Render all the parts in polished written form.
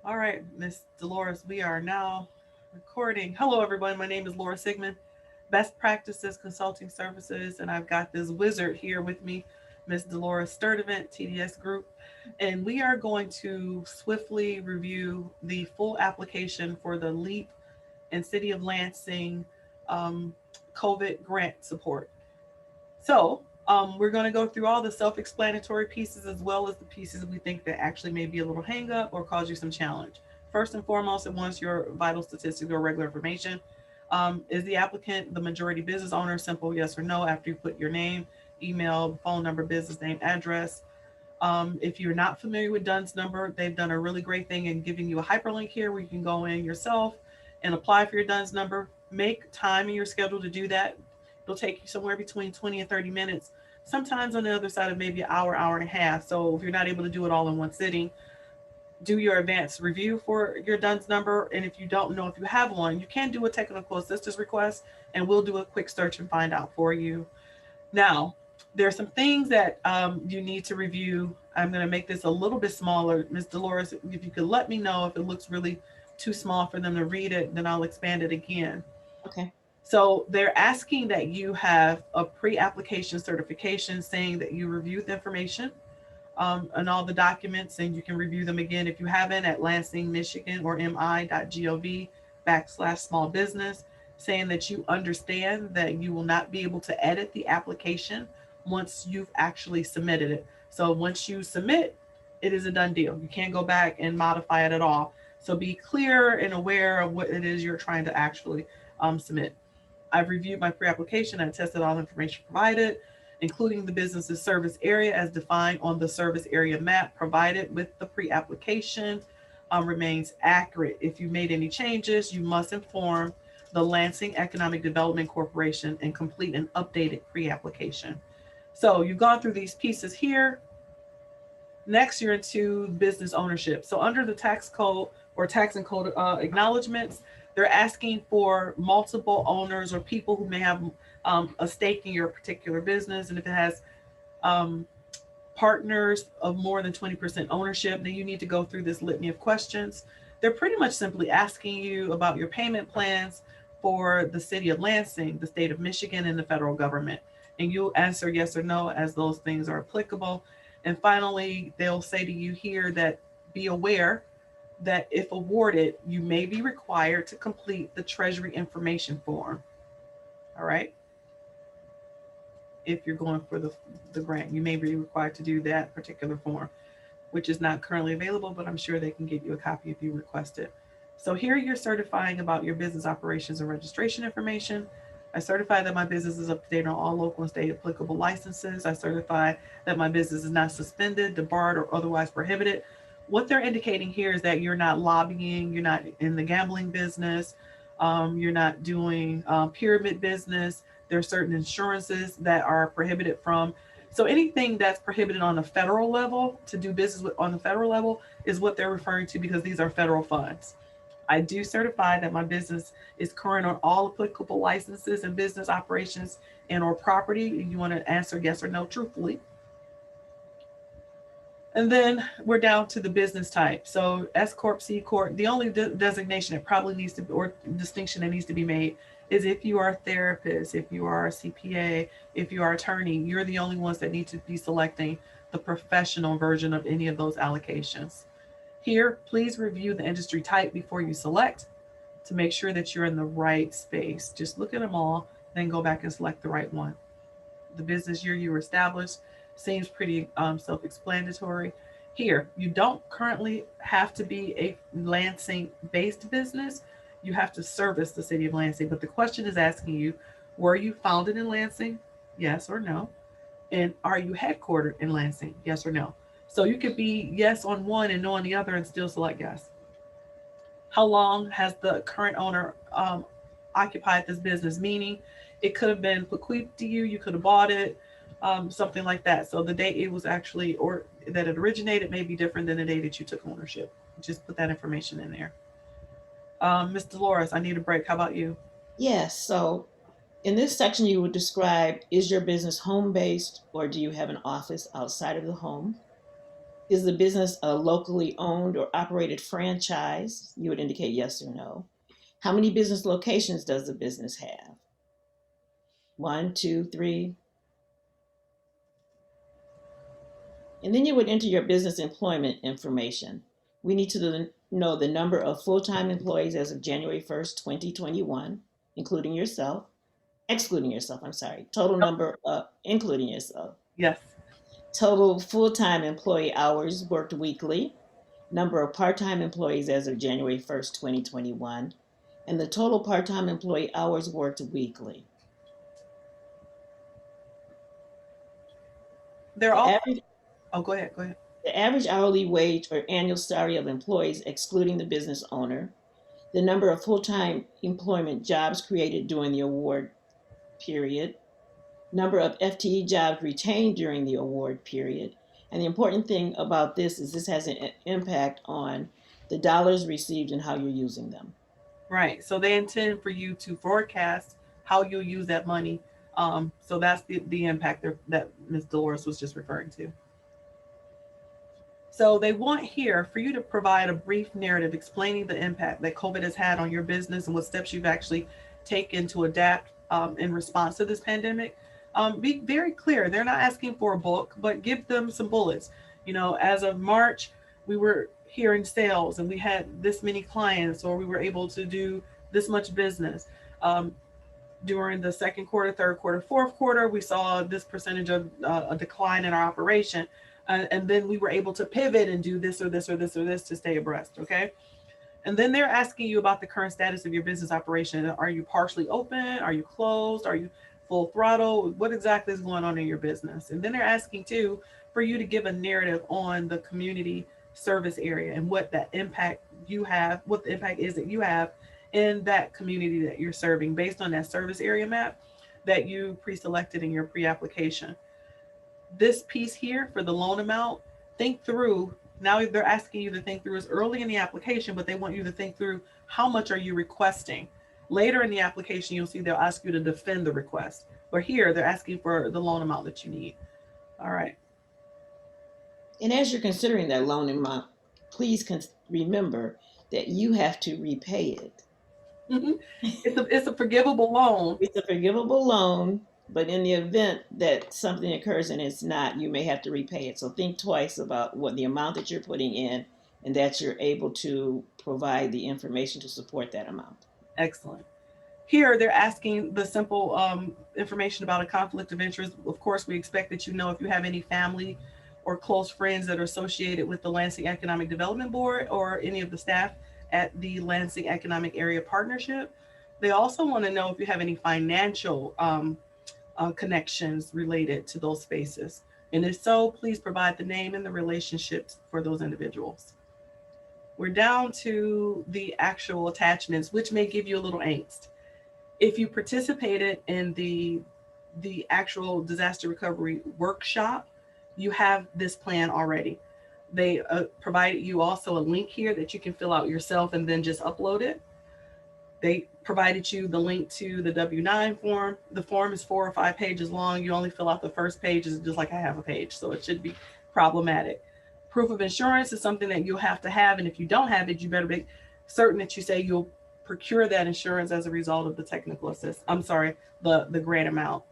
All right, Miss Dolores, we are now recording. Hello, everyone. My name is Laura Sigmund, Best Practices Consulting Services, and I've got this wizard here with me, Miss Dolores Sturdivant, TDS Group, and we are going to swiftly review the full application for the LEAP and City of Lansing um, COVID grant support. So we're going to go through all the self-explanatory pieces as well as the pieces we think that actually may be a little hang up or cause you some challenge. First and foremost, it wants your vital statistics or regular information. Is the applicant the majority business owner? Simple yes or no after you put your name, email, phone number, business name, address. If you're not familiar with Dunn's number, they've done a really great thing in giving you a hyperlink here where you can go in yourself and apply for your Dunn's number. Make time in your schedule to do that. It'll take you somewhere between 20 and 30 minutes, sometimes on the other side of maybe an hour, hour and a half. So if you're not able to do it all in one sitting, do your advanced review for your Dunn's number. And if you don't know if you have one, you can do a technical assistance request and we'll do a quick search and find out for you. Now, there are some things that you need to review. I'm going to make this a little bit smaller. Ms. Dolores, if you could let me know if it looks really too small for them to read it, then I'll expand it again. Okay. So they're asking that you have a pre-application certification saying that you reviewed the information and all the documents, and you can review them again if you haven't at Lansing, Michigan, or mi.gov/small business, saying that you understand that you will not be able to edit the application once you've actually submitted it. So once you submit, it is a done deal. You can't go back and modify it at all. So be clear and aware of what it is you're trying to actually submit. I've reviewed my pre-application and tested all the information provided, including the business's service area as defined on the service area map provided with the pre-application remains accurate. If you made any changes, you must inform the Lansing Economic Development Corporation and complete an updated pre-application. So you've gone through these pieces here. Next, you're into business ownership. So under the tax code or tax and code acknowledgments, they're asking for multiple owners or people who may have a stake in your particular business. And if it has um, partners of more than 20% ownership, then you need to go through this litany of questions. They're pretty much simply asking you about your payment plans for the city of Lansing, the state of Michigan, and the federal government. And you'll answer yes or no as those things are applicable. And finally, they'll say to you here that be aware that if awarded, you may be required to complete the Treasury information form. All right. If you're going for the grant, you may be required to do that particular form, which is not currently available, but I'm sure they can get you a copy if you request it. So here you're certifying about your business operations and registration information. I certify that my business is up to date on all local and state applicable licenses. I certify that my business is not suspended, debarred, or otherwise prohibited. What they're indicating here is that you're not lobbying, you're not in the gambling business, you're not doing pyramid business. There are certain insurances that are prohibited from. So anything that's prohibited on the federal level to do business with on the federal level is what they're referring to because these are federal funds. I do certify that my business is current on all applicable licenses and business operations and or property. You want to answer yes or no truthfully. And then we're down to the business type. So S corp, C corp. The only designation that probably needs to be, or distinction that needs to be made is if you are a therapist, if you are a CPA, if you are an attorney, you're the only ones that need to be selecting the professional version of any of those allocations. Here, please review the industry type before you select to make sure that you're in the right space. Just look at them all, then go back and select the right one. The business year you were established seems pretty self-explanatory. Here, you don't currently have to be a Lansing-based business. You have to service the city of Lansing. But the question is asking you, were you founded in Lansing? Yes or no. And are you headquartered in Lansing? Yes or no. So you could be yes on one and no on the other and still select yes. How long has the current owner occupied this business? Meaning, it could have been bequeathed to you, you could have bought it, something like that. So the date it was actually or that it originated may be different than the day that you took ownership. Just put that information in there. Ms. Dolores, I need a break. How about you? Yes. So in this section, you would describe, is your business home based or do you have an office outside of the home? Is the business a locally owned or operated franchise? You would indicate yes or no. How many business locations does the business have? One, two, three. And then you would enter your business employment information. We need to know the number of full-time employees as of January 1st, 2021, including yourself, excluding yourself, I'm sorry. Total number, including yourself. Yes. Total full-time employee hours worked weekly, number of part-time employees as of January 1st, 2021, and the total part-time employee hours worked weekly. They're The all. average, Oh, go ahead. Go ahead. the average hourly wage or annual salary of employees, excluding the business owner, the number of full-time employment jobs created during the award period, number of FTE jobs retained during the award period. And the important thing about this is this has an impact on the dollars received and how you're using them. Right. So they intend for you to forecast how you'll use that money. So that's the impact that Ms. Dolores was just referring to. So they want here for you to provide a brief narrative explaining the impact that COVID has had on your business and what steps you've actually taken to adapt in response to this pandemic. Be very clear. They're not asking for a book, but give them some bullets. As of March, we were here in sales and we had this many clients, or we were able to do this much business. During the second quarter, third quarter, fourth quarter, we saw this percentage of a decline in our operation. And then we were able to pivot and do this or this or this or this to stay abreast. Okay. And then they're asking you about the current status of your business operation. Are you partially open? Are you closed? Are you full throttle? What exactly is going on in your business? And then they're asking too for you to give a narrative on the community service area and what that impact you have, what the impact is that you have in that community that you're serving based on that service area map that you pre-selected in your pre-application. This piece here for the loan amount, think through. Now they're asking you to think through, is early in the application, but they want you to think through how much are you requesting. Later in the application, you'll see they'll ask you to defend the request. But here they're asking for the loan amount that you need. All right. And as you're considering that loan amount, please remember that you have to repay it. It's a forgivable loan. It's a forgivable loan, but in the event that something occurs and it's not, you may have to repay it. So think twice about what the amount that you're putting in and that you're able to provide the information to support that amount. Excellent. Here, they're asking the simple information about a conflict of interest. Of course, we expect that you know if you have any family or close friends that are associated with the Lansing Economic Development Board or any of the staff at the Lansing Economic Area Partnership. They also want to know if you have any financial connections related to those spaces. And if so, please provide the name and the relationships for those individuals. We're down to the actual attachments, which may give you a little angst. If you participated in the actual disaster recovery workshop, you have this plan already. They provided you also a link here that you can fill out yourself and then just upload it. They provided you the link to the W-9 form. The form is 4 or 5 pages long. You only fill out the first page, is just like a half a page, so it should be problematic. Proof of insurance is something that you'll have to have, and if you don't have it, you better be certain that you say you'll procure that insurance as a result of the technical assist. I'm sorry, the grant amount.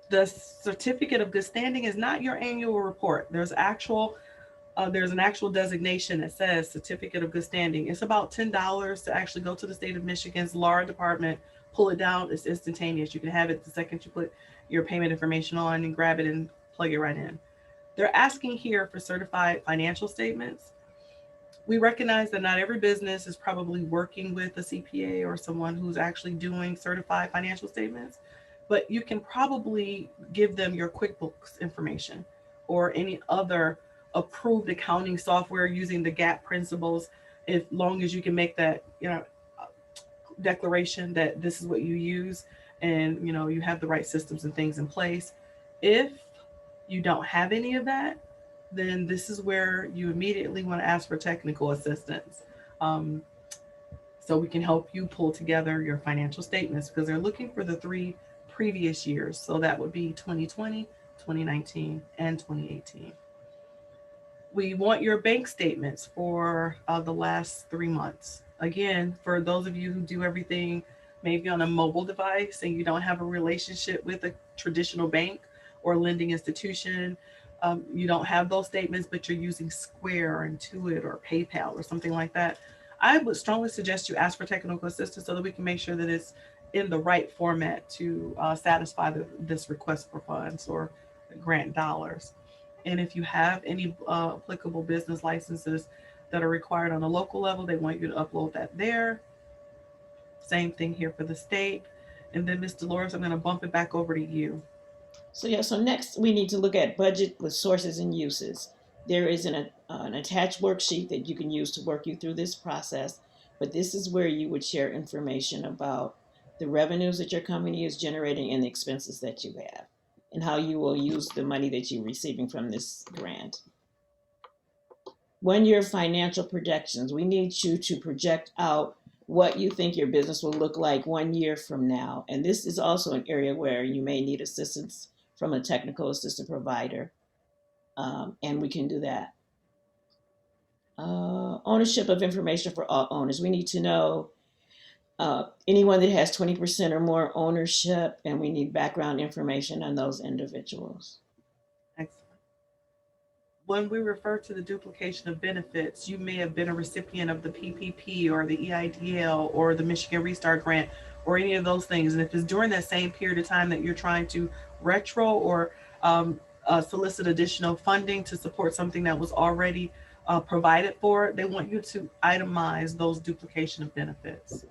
The certificate of good standing is not your annual report. There's an actual designation that says certificate of good standing. It's about $10 to actually go to the state of Michigan's LAR department, pull it down. It's instantaneous. You can have it the second you put your payment information on and grab it and plug it right in. They're asking here for certified financial statements. We recognize that not every business is probably working with a CPA or someone who's actually doing certified financial statements, but you can probably give them your QuickBooks information or any other approved accounting software using the GAAP principles, as long as you can make that declaration that this is what you use and you have the right systems and things in place. If you don't have any of that, then this is where you immediately want to ask for technical assistance. So we can help you pull together your financial statements, because they're looking for the 3 previous years. So that would be 2020, 2019, and 2018. We want your bank statements for the last 3 months. Again, for those of you who do everything maybe on a mobile device and you don't have a relationship with a traditional bank or lending institution, you don't have those statements, but you're using Square or Intuit or PayPal or something like that, I would strongly suggest you ask for technical assistance so that we can make sure that it's in the right format to satisfy this request for funds or grant dollars. And if you have any applicable business licenses that are required on a local level, they want you to upload that there. Same thing here for the state. And then Ms. Dolores, I'm going to bump it back over to you. So yeah, so next we need to look at budget with sources and uses. There is an attached worksheet that you can use to work you through this process, but this is where you would share information about the revenues that your company is generating and the expenses that you have, and how you will use the money that you're receiving from this grant. 1 year financial projections. We need you to project out what you think your business will look like 1 year from now. And this is also an area where you may need assistance from a technical assistant provider. And we can do that. Ownership of information for all owners. We need to know anyone that has 20% or more ownership, and we need background information on those individuals. Excellent. When we refer to the duplication of benefits, you may have been a recipient of the PPP or the EIDL or the Michigan Restart Grant or any of those things. And if it's during that same period of time that you're trying to retro or solicit additional funding to support something that was already provided for, they want you to itemize those duplication of benefits.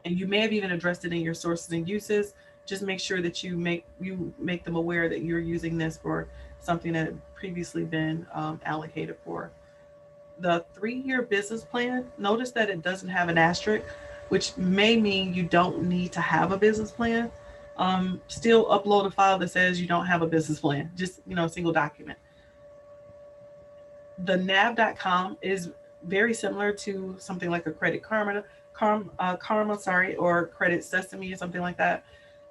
And you may have even addressed it in your sources and uses. Just make sure that you make them aware that you're using this for something that had previously been allocated for. The 3-year business plan, notice that it doesn't have an asterisk, which may mean you don't need to have a business plan. Still upload a file that says you don't have a business plan, just a single document. The nav.com is very similar to something like a Credit Karma, sorry, or Credit Sesame or something like that.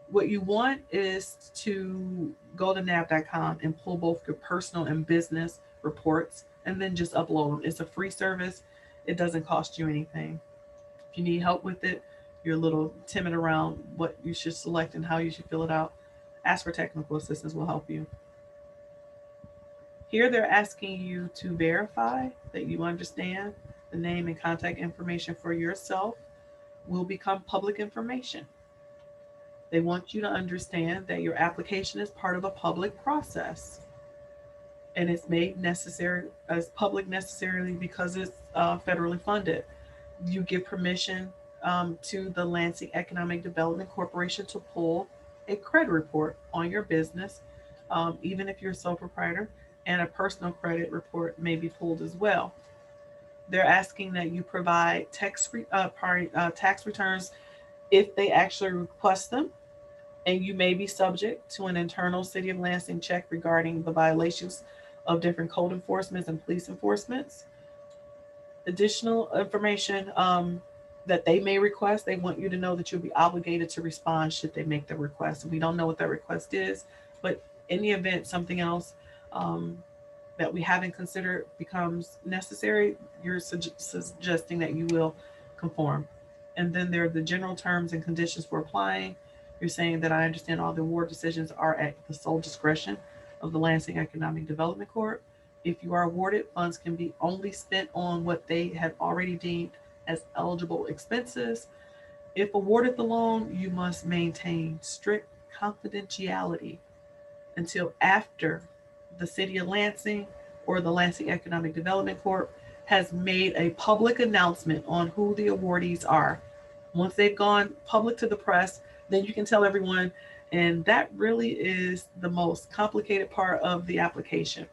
What you want is to go to nav.com and pull both your personal and business reports and then just upload them. It's a free service. It doesn't cost you anything. If you need help with it, you're a little timid around what you should select and how you should fill it out, ask for technical assistance, will help you. Here they're asking you to verify that you understand the name and contact information for yourself will become public information. They want you to understand that your application is part of a public process and it's made necessary as public necessarily because it's federally funded. You give permission to the Lansing Economic Development Corporation to pull a credit report on your business, even if you're a sole proprietor, and a personal credit report may be pulled as well. They're asking that you provide tax returns if they actually request them, and you may be subject to an internal City of Lansing check regarding the violations of different code enforcements and police enforcements. Additional information that they may request, they want you to know that you'll be obligated to respond should they make the request. And we don't know what that request is, but in the event something else um, that we haven't considered becomes necessary, you're suggesting that you will conform. And then there are the general terms and conditions for applying. You're saying that I understand all the award decisions are at the sole discretion of the Lansing Economic Development Corp. If you are awarded, funds can be only spent on what they have already deemed as eligible expenses. If awarded the loan, you must maintain strict confidentiality until after the City of Lansing or the Lansing Economic Development Corp has made a public announcement on who the awardees are. Once they've gone public to the press, then you can tell everyone, and that really is the most complicated part of the application.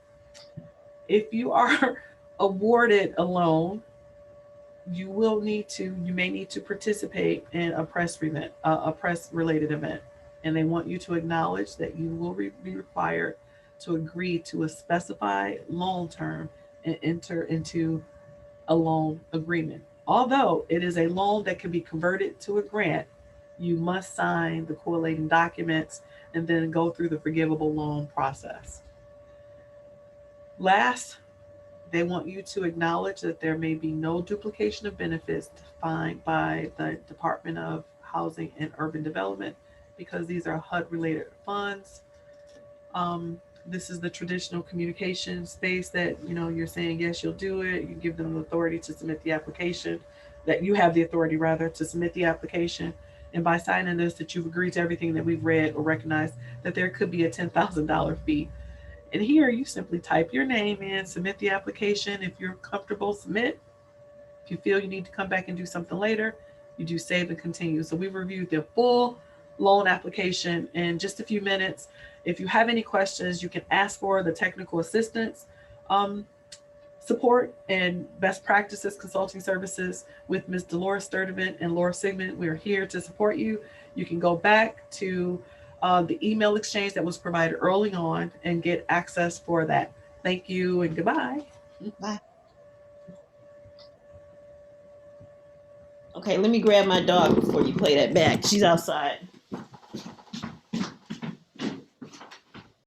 If you are awarded a loan, you may need to participate in a press related event, and they want you to acknowledge that you will be required to agree to a specified loan term and enter into a loan agreement. Although it is a loan that can be converted to a grant, you must sign the correlating documents and then go through the forgivable loan process. Last They want you to acknowledge that there may be no duplication of benefits defined by the Department of Housing and Urban Development because these are HUD related funds. Um, this is the traditional communication space that you're saying yes, you'll do it. You give them the authority to submit the application, that you have the authority rather to submit the application. And by signing this, that you've agreed to everything that we've read or recognized that there could be a $10,000 fee. And here you simply type your name in, submit the application. If you're comfortable, submit. If you feel you need to come back and do something later, you do save and continue. So we've reviewed the full loan application in just a few minutes. If you have any questions, you can ask for the technical assistance um, support and best practices consulting services with Ms. Dolores Sturdivant and Laura Sigmund. We're here to support you. You can go back to the email exchange that was provided early on and get access for that. Thank you and goodbye. Bye. Okay, let me grab my dog before you play that back. She's outside.